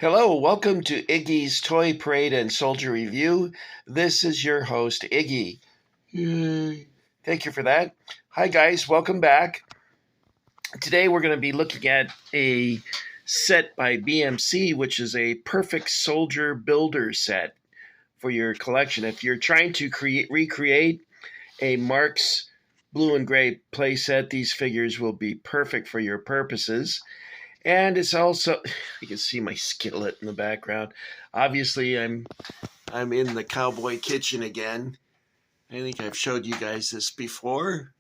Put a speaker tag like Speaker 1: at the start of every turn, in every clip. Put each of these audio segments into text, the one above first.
Speaker 1: Hello, welcome to Iggy's Toy Parade and Soldier Review. This is your host, Iggy. Yay. Thank you for that. Hi, guys, welcome back. Today we're going to be looking at a set by BMC, which is a perfect soldier builder set for your collection. If you're trying to recreate a Marx blue and gray playset, these figures will be perfect for your purposes. And it's also, you can see my skillet in the background. Obviously, I'm in the cowboy kitchen again. I think I've showed you guys this before.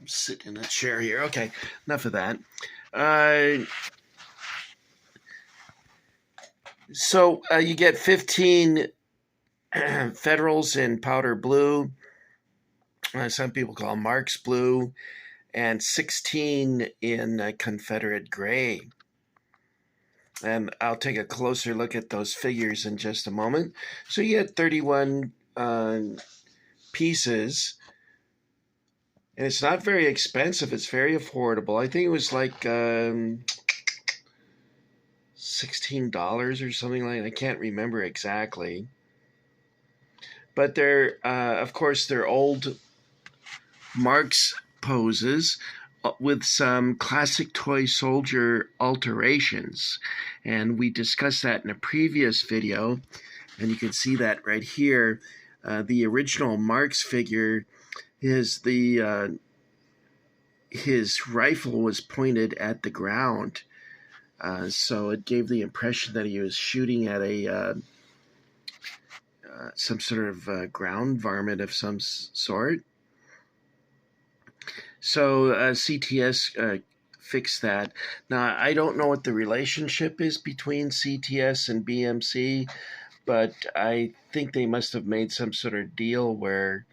Speaker 1: I'm sitting in a chair here. Okay, enough of that. So you get 15 Federals in powder blue. Some people call Marx blue. And 16 in Confederate gray. And I'll take a closer look at those figures in just a moment. So you get 31 pieces. And it's not very expensive. It's very affordable. I think it was like $16 or something like that. I can't remember exactly. But they're, of course, they're old Marx poses with some classic toy soldier alterations, and we discussed that in a previous video, and you can see that right here. The original Marx figure is his rifle was pointed at the ground, so it gave the impression that he was shooting at a some sort of ground varmint of some sort. So CTS fixed that. Now, I don't know what the relationship is between CTS and BMC, but I think they must have made some sort of deal where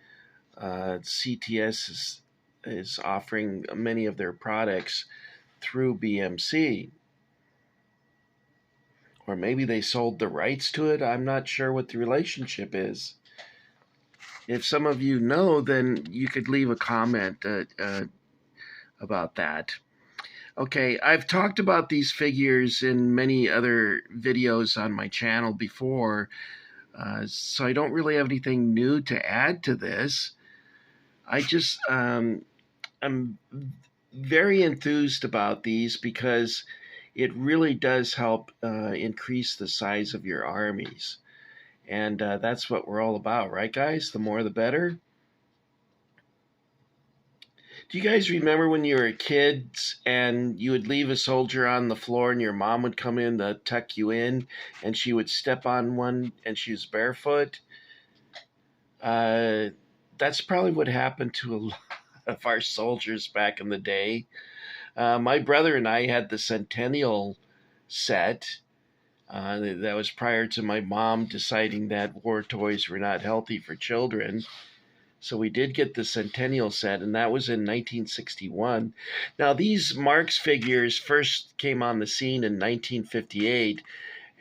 Speaker 1: CTS is offering many of their products through BMC. Or maybe they sold the rights to it. I'm not sure what the relationship is. If some of you know, then you could leave a comment about that. Okay, I've talked about these figures in many other videos on my channel before, so I don't really have anything new to add to this. I just, I'm very enthused about these because it really does help increase the size of your armies. And that's what we're all about, right, guys? The more the better. Do you guys remember when you were kids and you would leave a soldier on the floor and your mom would come in to tuck you in and she would step on one and she was barefoot? That's probably what happened to a lot of our soldiers back in the day. My brother and I had the Centennial set. That was prior to my mom deciding that war toys were not healthy for children. So we did get the Centennial set, and that was in 1961. Now, these Marx figures first came on the scene in 1958,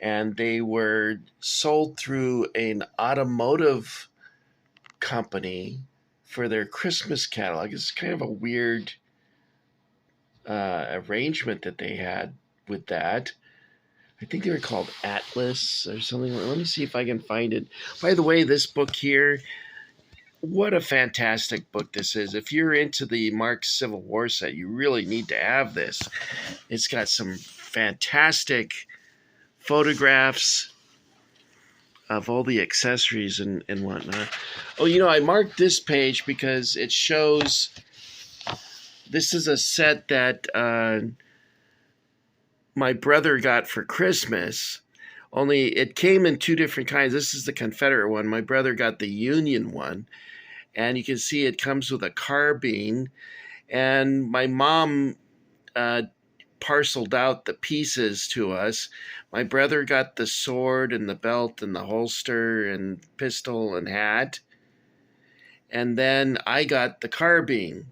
Speaker 1: and they were sold through an automotive company for their Christmas catalog. It's kind of a weird arrangement that they had with that. I think they were called Atlas or something. Let me see if I can find it. By the way, this book here, what a fantastic book this is. If you're into the Marx Civil War set, you really need to have this. It's got some fantastic photographs of all the accessories and whatnot. Oh, you know, I marked this page because it shows this is a set that my brother got for Christmas, only it came in two different kinds. This is the Confederate one. My brother got the Union one, and you can see it comes with a carbine, and my mom parceled out the pieces to us. My brother got the sword and the belt and the holster and pistol and hat, and then I got the carbine.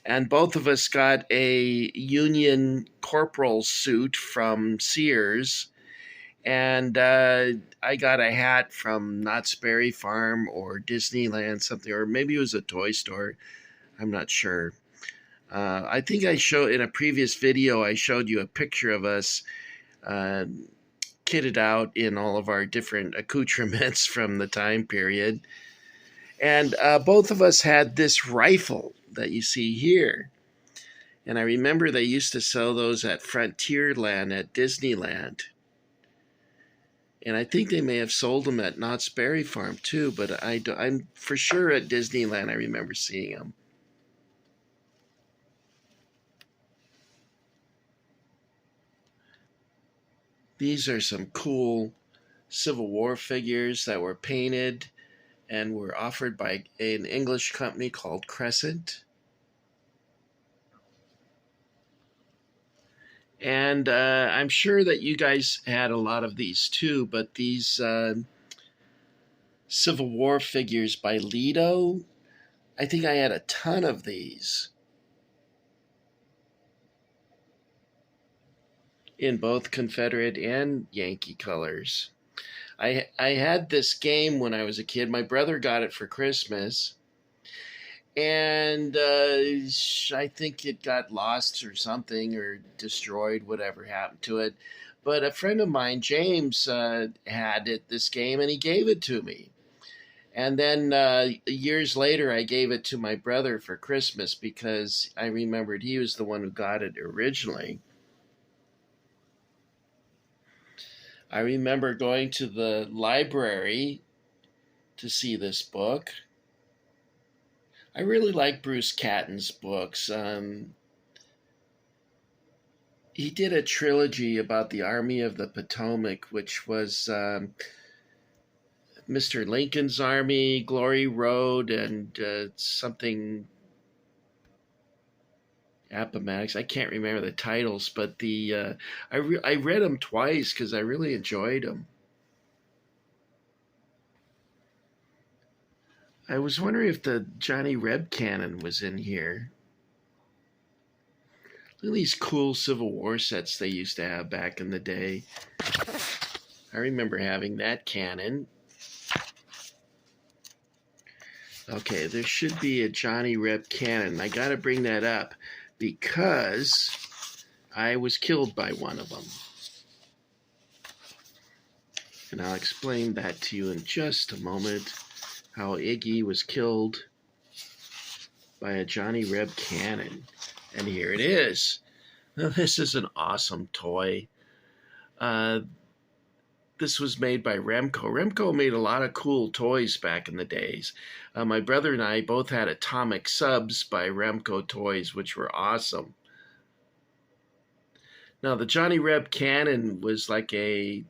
Speaker 1: And both of us got a Union corporal suit from Sears. And I got a hat from Knott's Berry Farm or Disneyland, something, or maybe it was a toy store. I'm not sure. I think I showed in a previous video, I showed you a picture of us uh, kitted out in all of our different accoutrements from the time period. And both of us had this rifle that you see here. And I remember they used to sell those at Frontierland at Disneyland. And I think they may have sold them at Knott's Berry Farm too, but I'm for sure at Disneyland I remember seeing them. These are some cool Civil War figures that were painted and were offered by an English company called Crescent. And I'm sure that you guys had a lot of these too, but these Civil War figures by Lido, I think I had a ton of these in both Confederate and Yankee colors. I had this game when I was a kid. My brother got it for Christmas, and I think it got lost or something or destroyed, whatever happened to it. But a friend of mine, James, had this game, and he gave it to me. And then years later, I gave it to my brother for Christmas because I remembered he was the one who got it originally. I remember going to the library to see this book. I really like Bruce Catton's books. He did a trilogy about the Army of the Potomac, which was Mr. Lincoln's Army, Glory Road, and something Appomattox. I can't remember the titles, but I read them twice because I really enjoyed them. I was wondering if the Johnny Reb cannon was in here. Look at these cool Civil War sets they used to have back in the day. I remember having that cannon. Okay, there should be a Johnny Reb cannon. I got to bring that up because I was killed by one of them. And I'll explain that to you in just a moment, how Iggy was killed by a Johnny Reb cannon. And here it is. Now, this is an awesome toy. This was made by Remco. Remco made a lot of cool toys back in the days. My brother and I both had Atomic Subs by Remco toys, which were awesome. Now, the Johnny Reb cannon was like a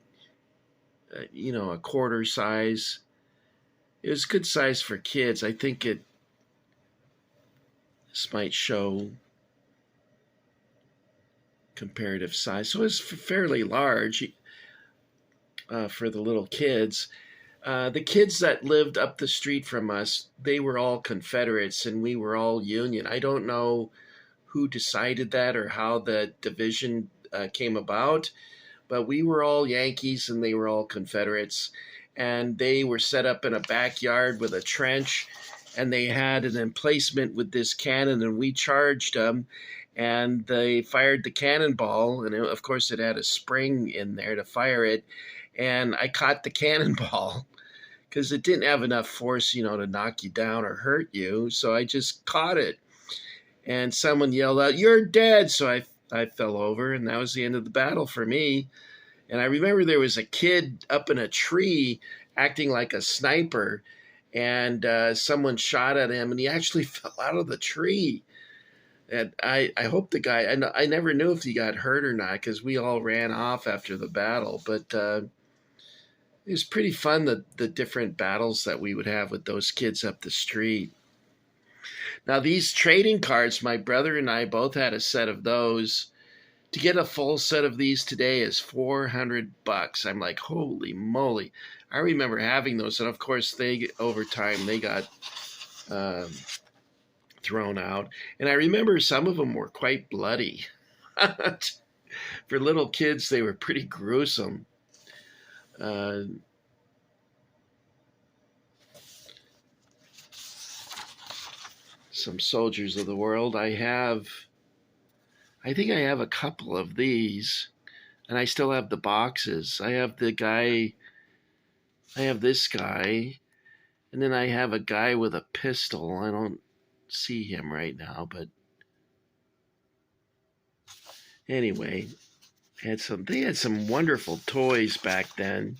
Speaker 1: quarter size. It was good size for kids. I think this might show comparative size. So it's fairly large for the little kids. The kids that lived up the street from us, they were all Confederates and we were all Union. I don't know who decided that or how the division came about, but we were all Yankees and they were all Confederates. And they were set up in a backyard with a trench, and they had an emplacement with this cannon, and we charged them, and they fired the cannonball, and of course it had a spring in there to fire it, and I caught the cannonball because it didn't have enough force, to knock you down or hurt you, so I just caught it, and someone yelled out, "You're dead!" So I fell over, and that was the end of the battle for me. And I remember there was a kid up in a tree acting like a sniper, and someone shot at him, and he actually fell out of the tree. And I hope the guy, I never knew if he got hurt or not because we all ran off after the battle. But it was pretty fun, the different battles that we would have with those kids up the street. Now, these trading cards, my brother and I both had a set of those. To get a full set of these today is $400. I'm like, holy moly. I remember having those. And of course, over time, they got thrown out. And I remember some of them were quite bloody. For little kids, they were pretty gruesome. Some soldiers of the world. I think I have a couple of these. And I still have the boxes. I have this guy, and then I have a guy with a pistol. I don't see him right now, but anyway, they had some wonderful toys back then.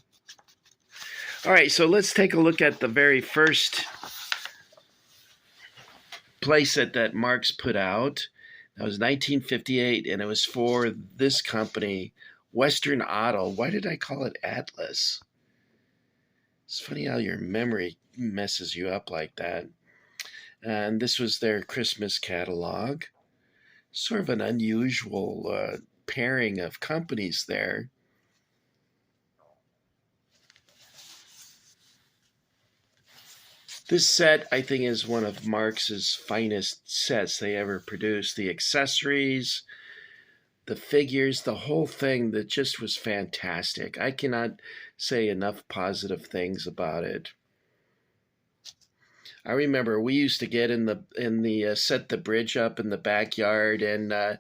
Speaker 1: All right, so let's take a look at the very first playset that Marx put out. That was 1958, and it was for this company, Western Auto. Why did I call it Atlas? It's funny how your memory messes you up like that. And this was their Christmas catalog. Sort of an unusual pairing of companies there. This set, I think, is one of Marx's finest sets they ever produced. The accessories, the figures, the whole thing, that just was fantastic. I cannot say enough positive things about it. I remember we used to get in the set the bridge up in the backyard and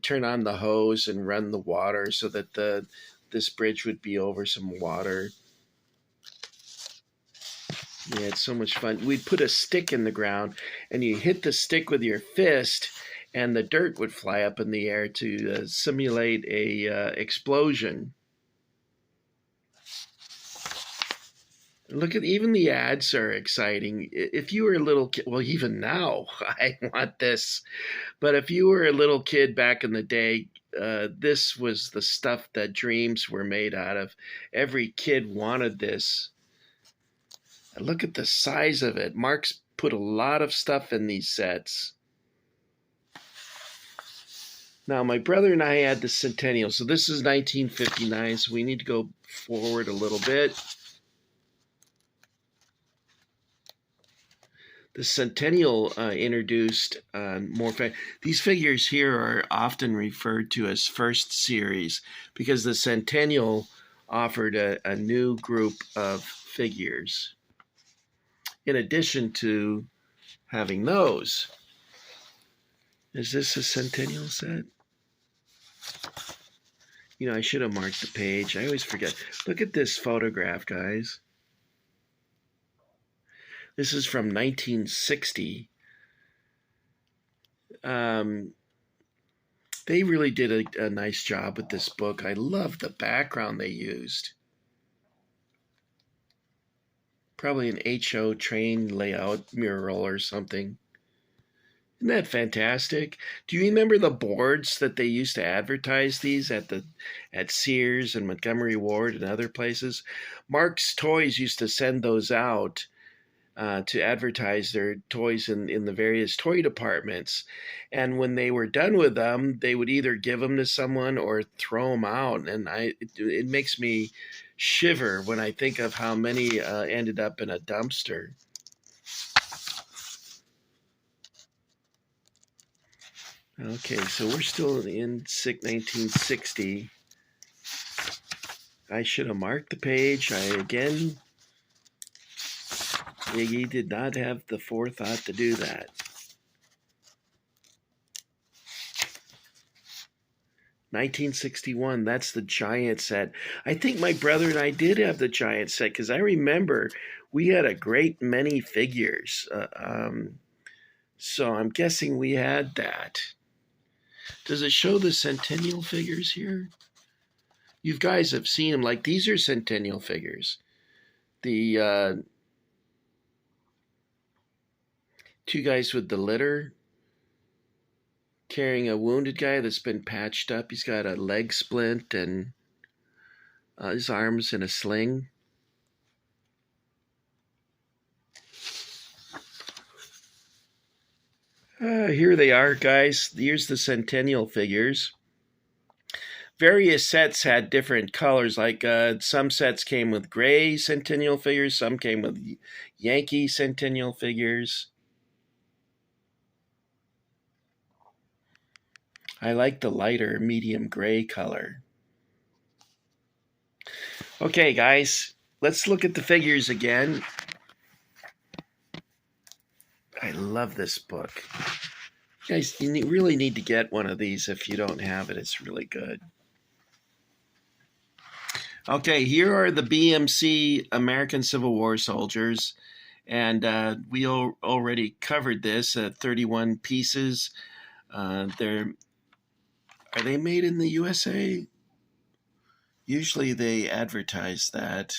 Speaker 1: turn on the hose and run the water so that this bridge would be over some water. Yeah, it's so much fun. We'd put a stick in the ground, and you hit the stick with your fist, and the dirt would fly up in the air to simulate a explosion. Look at, even the ads are exciting. If you were a little kid, well, even now, I want this. But if you were a little kid back in the day, this was the stuff that dreams were made out of. Every kid wanted this. Look at the size of it. Marx put a lot of stuff in these sets. Now, my brother and I had the Centennial. So this is 1959, so we need to go forward a little bit. The Centennial introduced more. These figures here are often referred to as first series because the Centennial offered a new group of figures in addition to having those. Is this a Centennial set? You know, I should have marked the page. I always forget. Look at this photograph, guys. This is from 1960. They really did a nice job with this book. I love the background they used. Probably an HO train layout mural or something. Isn't that fantastic? Do you remember the boards that they used to advertise these at Sears and Montgomery Ward and other places? Marx Toys used to send those out to advertise their toys in the various toy departments. And when they were done with them, they would either give them to someone or throw them out. And it makes me shiver when I think of how many ended up in a dumpster. Okay, so we're still in 1960. I should have marked the page. Iggy did not have the forethought to do that. 1961, that's the giant set. I think my brother and I did have the giant set because I remember we had a great many figures. So I'm guessing we had that. Does it show the Centennial figures here? You guys have seen them. Like, these are Centennial figures. The two guys with the litter carrying a wounded guy that's been patched up. He's got a leg splint and his arm's in a sling. Here they are, guys. Here's the Centennial figures. Various sets had different colors. Like some sets came with gray Centennial figures. Some came with Yankee Centennial figures. I like the lighter medium gray color. Okay, guys, let's look at the figures again. I love this book. You guys, you really need to get one of these if you don't have it. It's really good. Okay, here are the BMC American Civil War soldiers. And we already covered this, 31 pieces. Are they made in the USA? Usually they advertise that.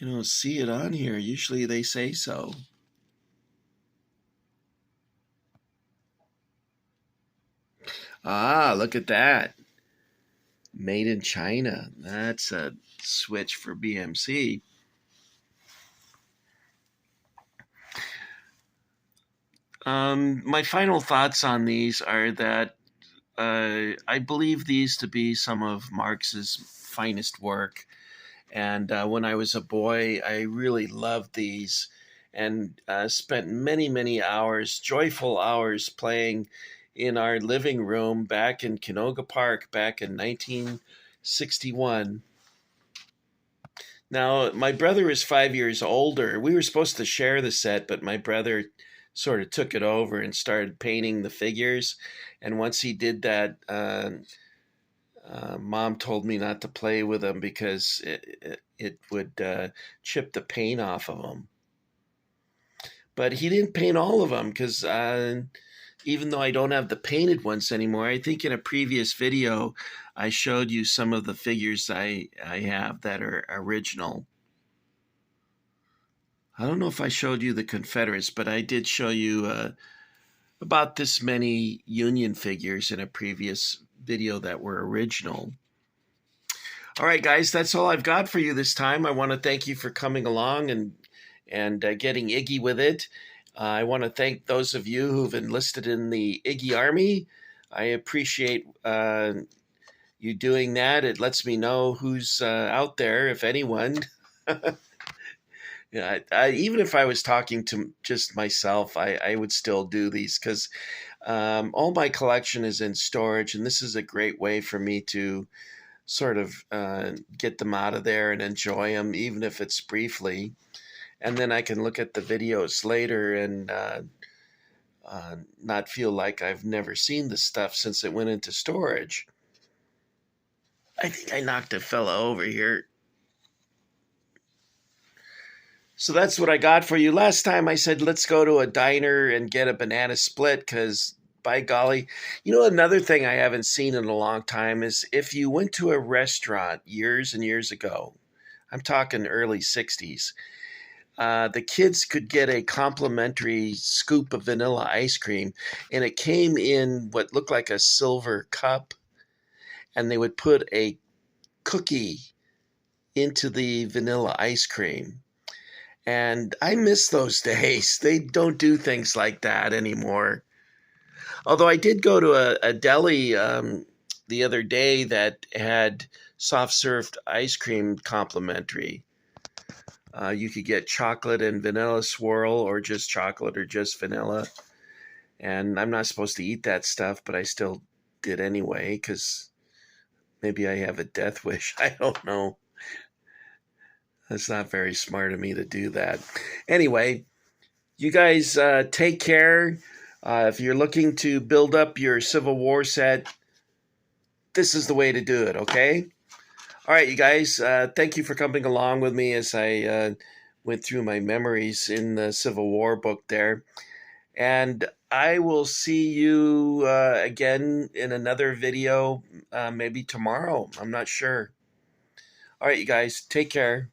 Speaker 1: I don't see it on here. Usually they say so. Ah, look at that. Made in China. That's a switch for BMC. My final thoughts on these are that I believe these to be some of Marx's finest work. And when I was a boy, I really loved these and spent many, many hours, joyful hours, playing in our living room back in Canoga Park back in 1961. Now, my brother is 5 years older. We were supposed to share the set, but my brother sort of took it over and started painting the figures. And once he did that, Mom told me not to play with them because it would chip the paint off of them. But he didn't paint all of them because even though I don't have the painted ones anymore, I think in a previous video I showed you some of the figures I have that are original. I don't know if I showed you the Confederates, but I did show you about this many Union figures in a previous video that were original. All right, guys, that's all I've got for you this time. I want to thank you for coming along and getting Iggy with it. I want to thank those of you who've enlisted in the Iggy Army. I appreciate you doing that. It lets me know who's out there, if anyone. Yeah, even if I was talking to just myself, I would still do these because all my collection is in storage, and this is a great way for me to sort of get them out of there and enjoy them, even if it's briefly. And then I can look at the videos later and not feel like I've never seen the stuff since it went into storage. I think I knocked a fella over here. So that's what I got for you. Last time I said, let's go to a diner and get a banana split because, by golly, another thing I haven't seen in a long time is if you went to a restaurant years and years ago, I'm talking early 60s, the kids could get a complimentary scoop of vanilla ice cream, and it came in what looked like a silver cup, and they would put a cookie into the vanilla ice cream. And I miss those days. They don't do things like that anymore. Although I did go to a deli the other day that had soft served ice cream complimentary. You could get chocolate and vanilla swirl, or just chocolate or just vanilla. And I'm not supposed to eat that stuff, but I still did anyway because maybe I have a death wish. I don't know. That's not very smart of me to do that. Anyway, you guys take care. If you're looking to build up your Civil War set, this is the way to do it, okay? All right, you guys, thank you for coming along with me as I went through my memories in the Civil War book there. And I will see you again in another video, maybe tomorrow. I'm not sure. All right, you guys, take care.